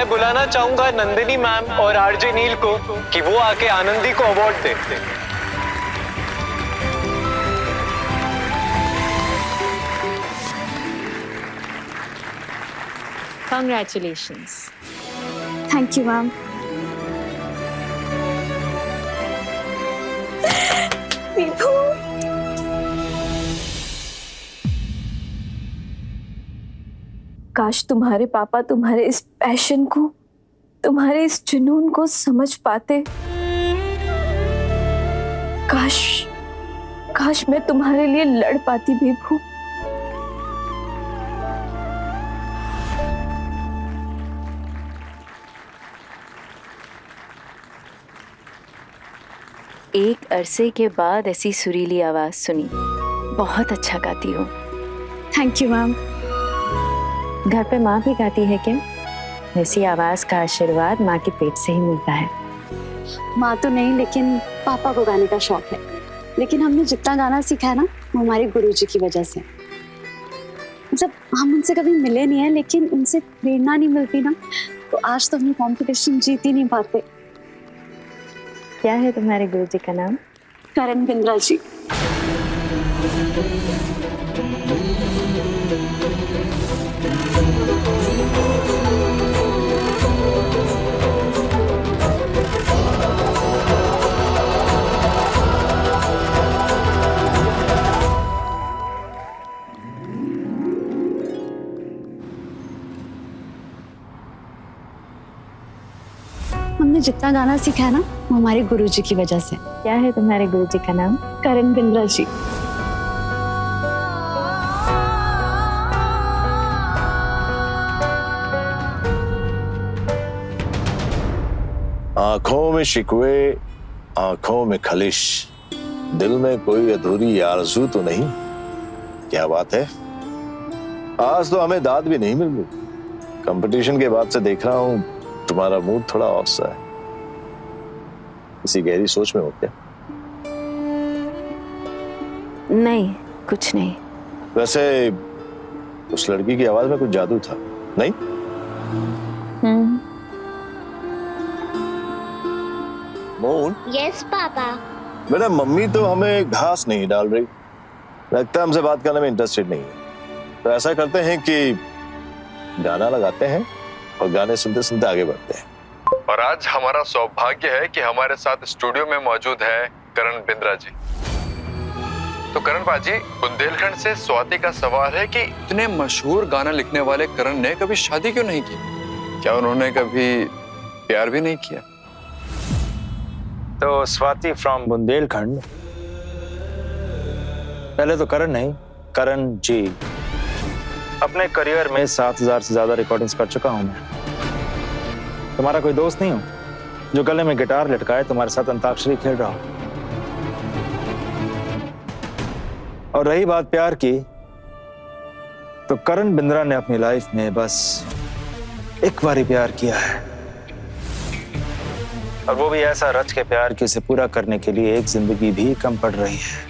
मैं बुलाना चाहूंगा नंदिनी मैम और आरजे नील को कि वो आके आनंदी को अवार्ड देते। Congratulations. Thank you ma'am. Vibhu, काश तुम्हारे पापा तुम्हारे इस पैशन को, तुम्हारे इस जुनून को समझ पाते। काश मैं तुम्हारे लिए लड़ पाती विभू। एक अरसे के बाद ऐसी सुरीली आवाज सुनी। बहुत अच्छा गाती हो। Thank you ma'am. घर पे माँ भी गाती है क्या? वैसी आवाज का आशीर्वाद माँ के पेट से ही मिलता है। माँ तो नहीं, लेकिन पापा को गाने का शौक है। लेकिन हमने जितना गाना सीखा है ना, वो हमारे गुरुजी की वजह से। मतलब हम उनसे कभी मिले नहीं है, लेकिन उनसे प्रेरणा नहीं मिलती ना, तो आज तो हम कंपटीशन जीत ही नहीं पाते। क्या है तुम्हारे गुरुजी का नाम? करण बिंद्रा जी। हमने जितना गाना सीखा है ना, वो हमारे गुरुजी की वजह से। क्या है तुम्हारे गुरुजी का नाम? करण बिंद्रा जी। आंखों में शिकवे, आंखों में खलिश, दिल में कोई अधूरी आरज़ू तो नहीं। क्या बात है, आज तो हमें दाद भी नहीं मिल रही। कंपटीशन के बाद से देख रहा हूं तुम्हारा मूड थोड़ा ऑफ सा है। किसी गहरी सोच में हो क्या? नहीं, कुछ नहीं। वैसे उस लड़की की आवाज में कुछ जादू था, नहीं? मोहन। Yes papa. बेटा मम्मी तो हमें घास नहीं डाल रही, लगता है हमसे बात करने में इंटरेस्टेड नहीं है। तो ऐसा करते हैं कि गाना लगाते हैं और गाने सुनते सुनते आगे बढ़ते हैं। और आज हमारा सौभाग्य है कि हमारे साथ स्टूडियो में मौजूद है करण बिंद्रा जी। तो करण पाजी, बुंदेलखंड से स्वाति का सवाल है कि इतने मशहूर गाना लिखने वाले करण ने कभी शादी क्यों नहीं की? क्या उन्होंने कभी प्यार भी नहीं किया? तो स्वाति फ्रॉम बुंदेलखंड। पहले तो करण नहीं, करण जी। अपने करियर में 7000 से ज्यादा रिकॉर्डिंग्स कर चुका हूं मैं। तुम्हारा कोई दोस्त नहीं हो जो गले में गिटार लटकाए तुम्हारे साथ अंताक्षरी खेल रहा हो? और रही बात प्यार की, तो करण बिंद्रा ने अपनी लाइफ में बस एक बार ही प्यार किया है, और वो भी ऐसा रच के प्यार कि उसे पूरा करने के लिए एक जिंदगी भी कम पड़ रही है।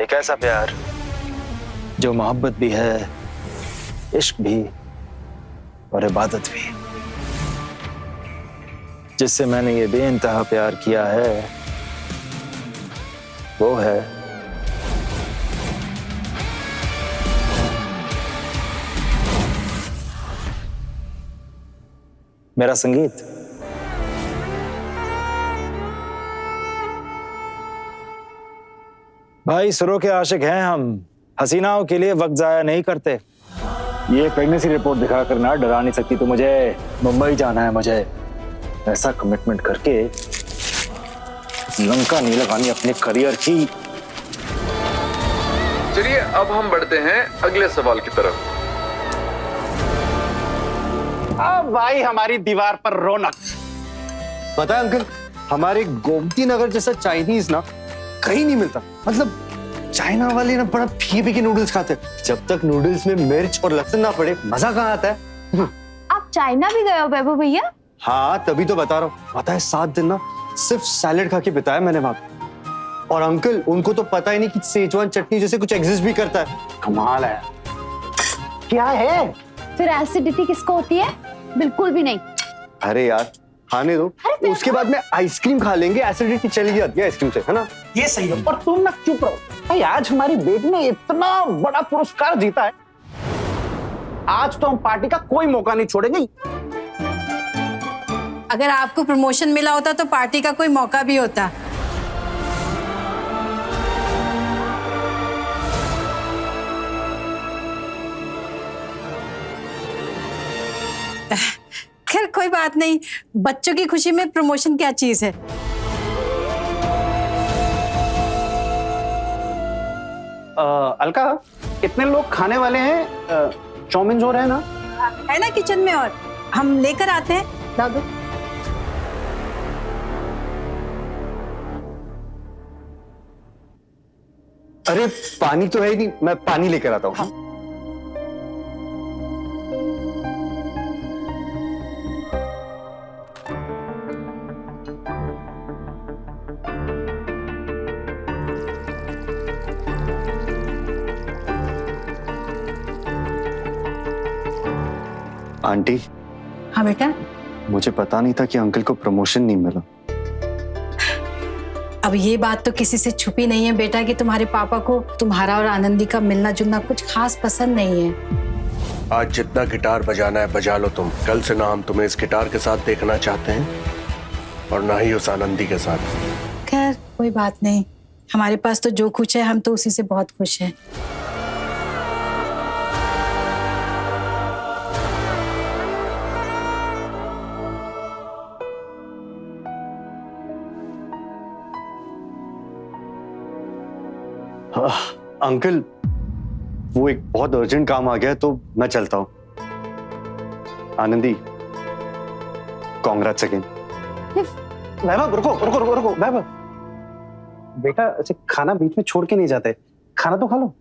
एक ऐसा प्यार जो मोहब्बत भी है, इश्क भी और इबादत भी। जिससे मैंने ये बेइंतहा प्यार किया है वो है मेरा संगीत। भाई सुरों के आशिक हैं हम, हसीनाओं के लिए वक्त जाया नहीं करते। ये प्रेगनेंसी रिपोर्ट दिखाकर ना डरा नहीं सकती। तो मुझे मुंबई जाना है, मुझे ऐसा कमिटमेंट करके लंका नहीं लगानी अपने करियर की। चलिए अब हम बढ़ते हैं अगले सवाल की तरफ। अब भाई हमारी दीवार पर रौनक। पता है अंकल, हमारे गोमती नगर जैसा चाइनीज ना कहीं नहीं मिलता। मतलब चाइना वाले ना बड़ा फीके नूडल्स खाते हैं। जब तक नूडल्स में मिर्च और लहसुन ना पड़े मजा कहाँ आता है। आप चाइना भी गए हो वैभव भैया? हाँ तभी तो बता रहा हूँ। पता है 7 दिन ना सिर्फ सैलेड खा के बिताया मैंने वहां। और अंकल उनको तो पता ही नहीं कि सेजवान चटनी जैसे कुछ एग्जिस्ट भी करता है। कमाल है। क्या है? फिर एसिडिटी किसको होती है? बिल्कुल भी नहीं। अरे यार खाने दो, उसके बाद में आइसक्रीम खा लेंगे, एसिडिटी चली जाती है आइसक्रीम से, है ना? ये सही है। और तुम ना चुप रहो भाई, आज हमारी बेटी ने इतना बड़ा पुरस्कार जीता है, आज तो हम पार्टी का कोई मौका नहीं छोड़ेंगे। अगर आपको प्रमोशन मिला होता तो पार्टी का कोई मौका भी होता। खैर कोई बात नहीं, बच्चों की खुशी में प्रमोशन क्या चीज है। अलका, कितने लोग खाने वाले हैं? चाउमीन हो रहे हैं ना? है ना किचन में, और हम लेकर आते हैं। ला दो। अरे पानी तो है नहीं, मैं पानी लेकर आता हूँ। हाँ। आंटी। हाँ बेटा। मुझे पता नहीं था कि अंकल को प्रमोशन नहीं मिला। अब ये बात तो किसी से छुपी नहीं है बेटा कि तुम्हारे पापा को तुम्हारा और आनंदी का मिलना जुलना कुछ खास पसंद नहीं है। आज जितना गिटार बजाना है बजा लो तुम। कल से ना हम तुम्हें इस गिटार के साथ देखना चाहते हैं और ना ही उस आनंदी के साथ। खैर कोई बात नहीं, हमारे पास तो जो कुछ है हम तो उसी से बहुत खुश हैं। अंकल वो एक बहुत अर्जेंट काम आ गया तो मैं चलता हूँ। Anandi congrats again. वैभव रुको रुको रुको रुको वैभव, बेटा ऐसे खाना बीच में छोड़ के नहीं जाते, खाना तो खा लो।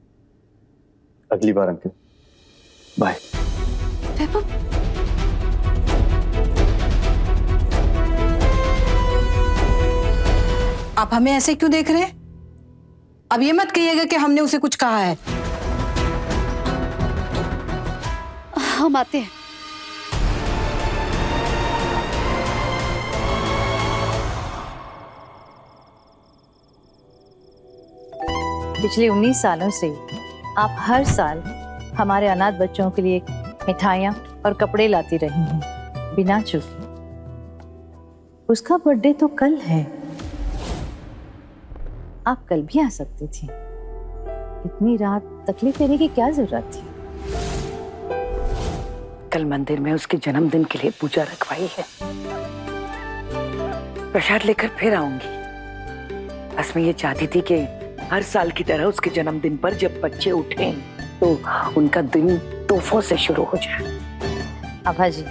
अगली बार अंकल, बाय। आप हमें ऐसे क्यों देख रहे हैं? अब ये मत कहिएगा कि हमने उसे कुछ कहा है। हम आते हैं। पिछले 19 सालों से आप हर साल हमारे अनाथ बच्चों के लिए मिठाइयाँ और कपड़े लाती रही हैं बिना चूके। उसका बर्थडे तो कल है, आप कल भी आ सकती थी। इतनी रात तकलीफ लेने की क्या जरूरत थी? कल मंदिर में उसके जन्मदिन के लिए पूजा रखवाई है, प्रसाद लेकर फिर आऊंगी। बस मैं ये चाहती थी कि हर साल की तरह उसके जन्मदिन पर जब बच्चे उठें तो उनका दिन तोहफों से शुरू हो जाए। आभा जी,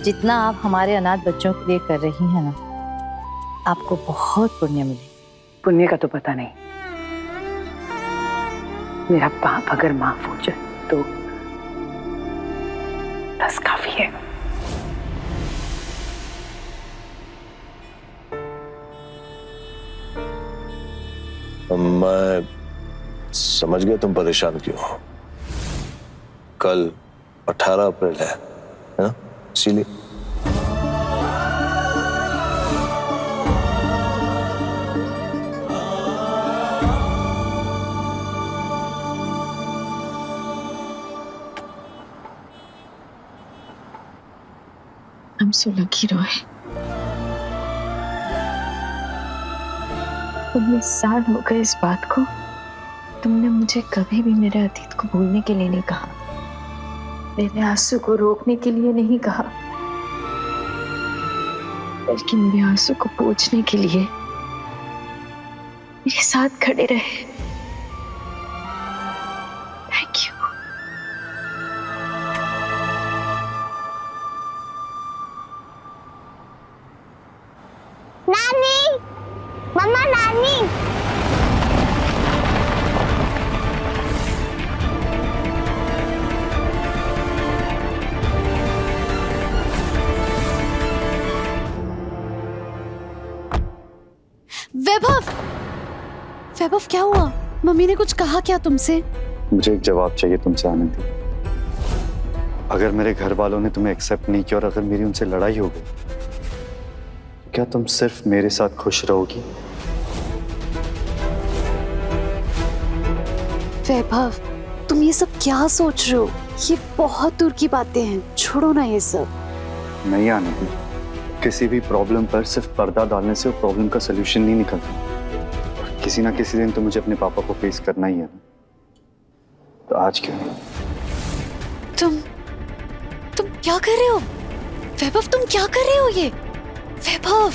जितना आप हमारे अनाथ बच्चों के लिए कर रही हैं ना, आपको बहुत पुण्य मिले। पुण्य का तो पता नहीं, मेरा पाप अगर माफ हो जाए तो बस काफी है। मैं समझ गया तुम परेशान क्यों हो। कल 18 अप्रैल है ना, इसीलिए। I'm so lucky, Roy. 19 साल हो गए इस बात को। तुमने मुझे कभी भी मेरे अतीत को भूलने के लिए नहीं कहा, मेरे आंसू को रोकने के लिए नहीं कहा, बल्कि मेरे आंसू को पोंछने के लिए मेरे साथ खड़े रहे। Thank you. नानी, मम्मा, नानी। वैभव, वैभव क्या हुआ? मम्मी ने कुछ कहा क्या तुमसे? मुझे एक जवाब चाहिए तुमसे आनंदी। अगर मेरे घर वालों ने तुम्हें एक्सेप्ट नहीं किया और अगर मेरी उनसे लड़ाई हो गई, क्या तुम सिर्फ मेरे साथ खुश रहोगी? वैभव, तुम ये सब क्या सोच रहे हो? ये बहुत दूर की बातें हैं, छोड़ो ना ये सब। नहीं आनंदी, किसी भी प्रॉब्लम पर सिर्फ पर्दा डालने से वो प्रॉब्लम का सलूशन नहीं निकलता। किसी ना किसी दिन तो मुझे अपने पापा को फेस करना ही है, तो आज क्यों नहीं? तुम क्या कर रहे हो वैभव? तुम क्या कर रहे हो ये वैभव?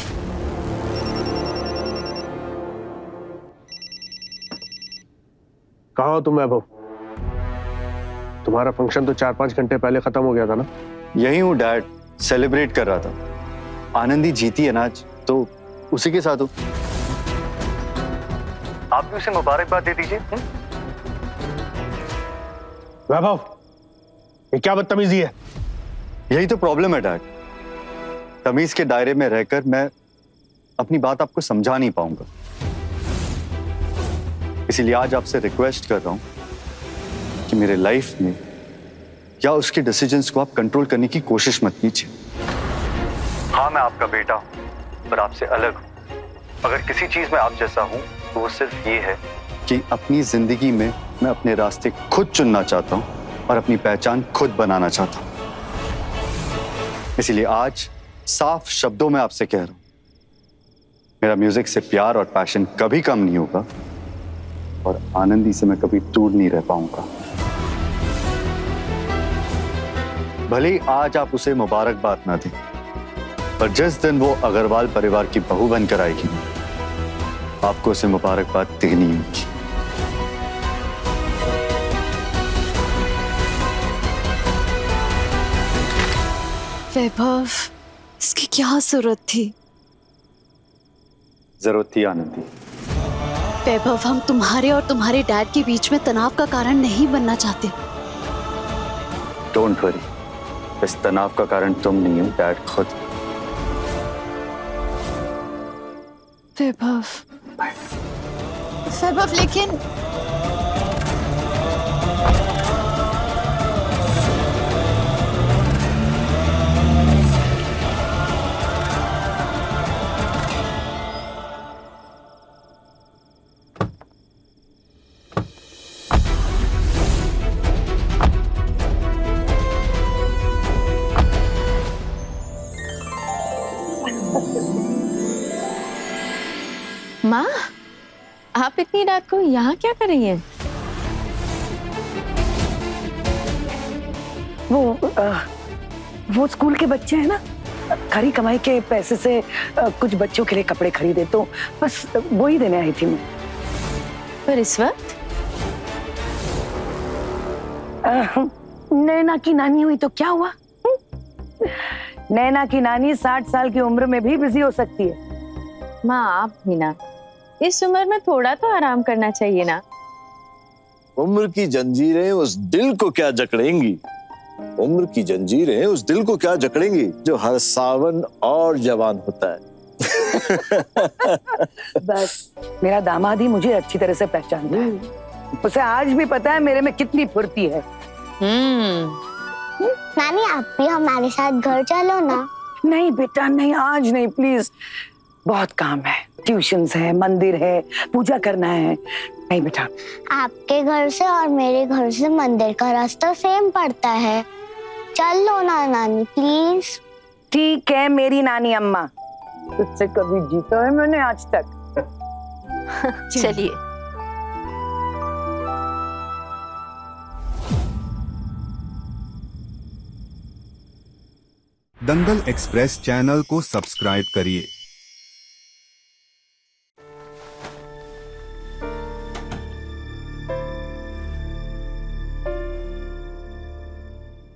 कहाँ हो तुम वैभव? तुम्हारा फंक्शन तो 4-5 घंटे पहले खत्म हो गया था ना? यही हूँ डैड, सेलिब्रेट कर रहा था। आनंदी जीती है ना आज, तो उसी के साथ हूँ। आप भी उसे मुबारकबाद दे दीजिए। वैभव, ये क्या बदतमीजी है? यही तो प्रॉब्लम है डैड, तमीज के दायरे में रहकर मैं अपनी बात आपको समझा नहीं पाऊंगा। इसीलिए आज आपसे रिक्वेस्ट कर रहा हूं कि मेरे लाइफ में या उसके डिसीजंस को आप कंट्रोल करने की कोशिश मत कीजिए। हाँ, मैं आपका बेटा हूं, पर आपसे अलग हूं। अगर किसी चीज में आप जैसा हूं तो वो सिर्फ ये है कि अपनी जिंदगी में मैं अपने रास्ते खुद चुनना चाहता हूं और अपनी पहचान खुद बनाना चाहता हूं। इसीलिए आज साफ शब्दों में आपसे कह रहा हूं, मेरा म्यूजिक से प्यार और पैशन कभी कम नहीं होगा और आनंदी से मैं कभी दूर नहीं रह पाऊंगा। भले ही आज आप उसे मुबारकबाद ना दें, पर जिस दिन वो अग्रवाल परिवार की बहू बनकर आएगी, आपको उसे मुबारकबाद देनी होगी। वैभव, इसकी क्या जरूरत थी? जरूरत थी आनंदी। वैभव, हम तुम्हारे और तुम्हारे डैड के बीच में तनाव का कारण नहीं बनना चाहते। डोंट वरी, इस तनाव का कारण तुम नहीं हो, डैड खुद। वैभव, वैभव, लेकिन माँ, आप इतनी रात को यहाँ क्या कर रही हैं? वो स्कूल के बच्चे हैं ना, खरी कमाई के पैसे से कुछ बच्चों के लिए कपड़े खरीदे, तो बस वो ही देने आई थी मैं। पर इस वक्त नैना की नानी हुई तो क्या हुआ? नैना की नानी 60 साल की उम्र में भी बिजी हो सकती है। माँ, आप भी ना, इस उम्र में थोड़ा तो आराम करना चाहिए ना। उम्र की जंजीरें उस दिल को क्या जकड़ेंगी, उम्र की जंजीरें उस दिल को क्या जकड़ेंगी जो हर सावन और जवान होता है। बस मेरा दामाद ही मुझे अच्छी तरह से पहचानता है। उसे आज भी पता है मेरे में कितनी फुर्ती है। नानी, आप भी हमारे साथ घर चलो ना। नहीं बेटा, नहीं, आज नहीं, प्लीज, बहुत काम है, ट्यूशंस है, मंदिर है, पूजा करना है। नहीं बेटा। आपके घर से और मेरे घर से मंदिर का रास्ता सेम पड़ता है, चल लो ना नानी प्लीज। ठीक है मेरी नानी अम्मा, तुझसे कभी जीता है मैंने आज तक। चलिए। दंगल एक्सप्रेस चैनल को सब्सक्राइब करिए।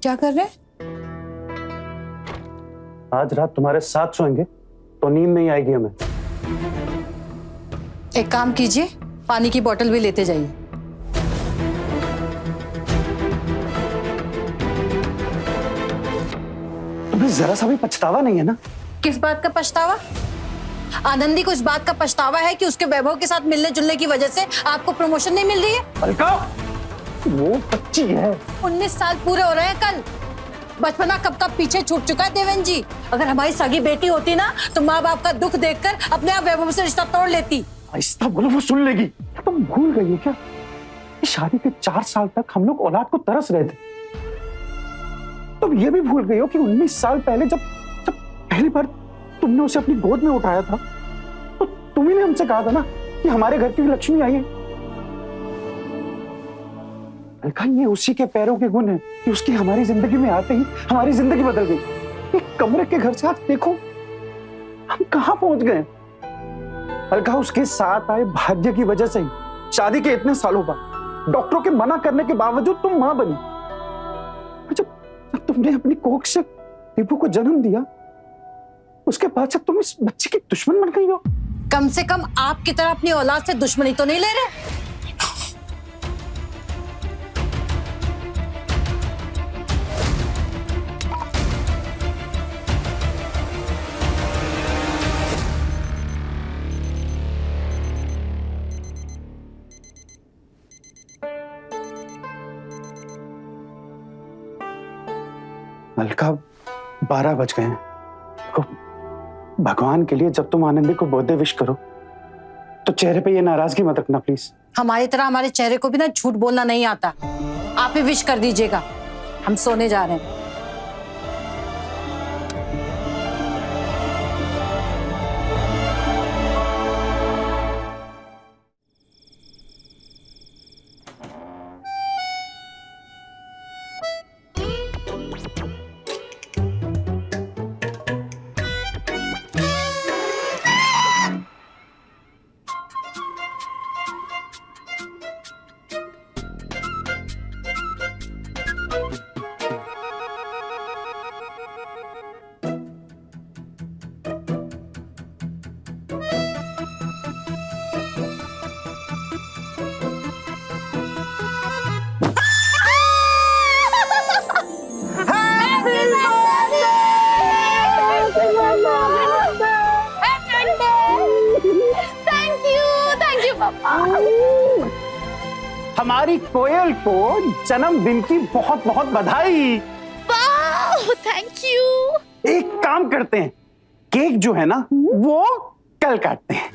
क्या कर रहे? आज रात तुम्हारे साथ सोएंगे तो नींद नहीं आएगी हमें। एक काम कीजिए, पानी की बोतल भी लेते जाइए। तुम्हें जरा सा भी पछतावा नहीं है ना? किस बात का पछतावा? आनंदी को इस बात का पछतावा है कि उसके वैभव के साथ मिलने जुलने की वजह से आपको प्रमोशन नहीं मिल रही है। अलका, वो बच्ची है। 19 साल पूरे हो रहे हैं कल। बचपना कब कब पीछे छूट चुका है देवेन जी। अगर हमारी सगी बेटी होती ना तो माँ बाप का दुख देखकर अपने आप वैभव से रिश्ता तोड़ लेती। ऐसा बोलो वो सुन लेगी। तुम भूल गई हो क्या? शादी के 4 साल तक हम लोग औलाद को तरस रहे थे। तुम ये भी भूल गई हो कि 19 साल पहले जब पहली बार तुमने उसे अपनी गोद में उठाया था तो तुम्ही ने हमसे कहा था ना कि हमारे घर की लक्ष्मी आई है। अलका, ये उसी के पैरों के गुण है कि उसकी हमारी जिंदगी में आते ही हमारी जिंदगी बदल गई। एक कमरे के घर से आज देखो हम कहां पहुंच गए। अलका, उसके साथ आए भाग्य की वजह से ही शादी के इतने सालों बाद डॉक्टरों के मना करने के बावजूद तुम मां बनी। जब तुमने अपनी कोख से दीपू को जन्म दिया उसके बाद से तुम इस बच्चे की दुश्मन बन गई हो। कम से कम आपकी तरह अपनी औलाद से दुश्मनी तो नहीं ले रहे। अलका, 12 बज गए हैं। भगवान के लिए जब तुम आनंदी को बर्थडे विश करो तो चेहरे पे ये नाराजगी मत रखना प्लीज। हमारी तरह हमारे चेहरे को भी ना झूठ बोलना नहीं आता। आप ही विश कर दीजिएगा, हम सोने जा रहे हैं। हमारी कोयल को जन्मदिन की बहुत बहुत बधाई। Thank you. एक काम करते हैं, केक जो है ना वो कल काटते हैं।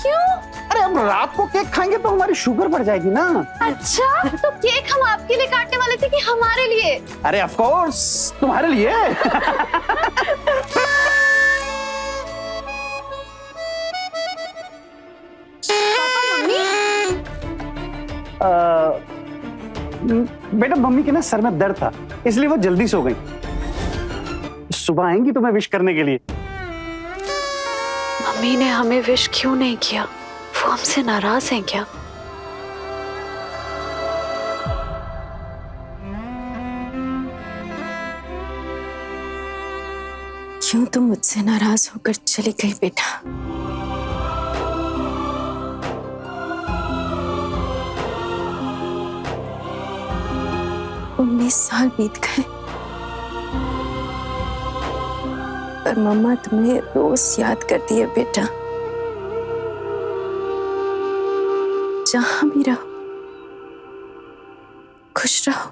क्यों? अरे अब रात को केक खाएंगे तो हमारी शुगर बढ़ जाएगी ना। अच्छा, तो केक हम आपके लिए काटने वाले थे कि हमारे लिए? अरे ऑफ कोर्स तुम्हारे लिए। बेटा मम्मी के ना सर में दर्द था इसलिए वो जल्दी सो गई। सुबह आएंगी तुम्हें विश करने के लिए। मम्मी ने हमें विश क्यों नहीं किया? वो हमसे नाराज हैं क्या? क्यों तुम मुझसे नाराज होकर चली गई बेटा? 19 साल बीत गए पर मम्मा तुम्हें रोज याद करती है बेटा। जहां भी रहो खुश रहो।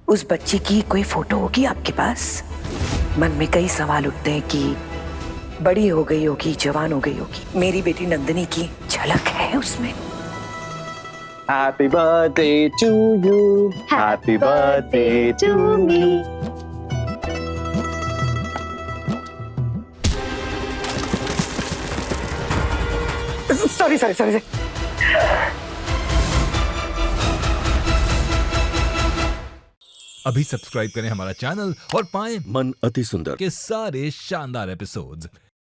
उस बच्ची की कोई फोटो होगी आपके पास? मन में कई सवाल उठते हैं कि बड़ी हो गई होगी, जवान हो गई होगी। मेरी बेटी नंदिनी की झलक है उसमें। Happy birthday to you, happy birthday to me. Sorry. अभी सब्सक्राइब करें हमारा चैनल और पाएं मन अति सुंदर के सारे शानदार एपिसोड्स।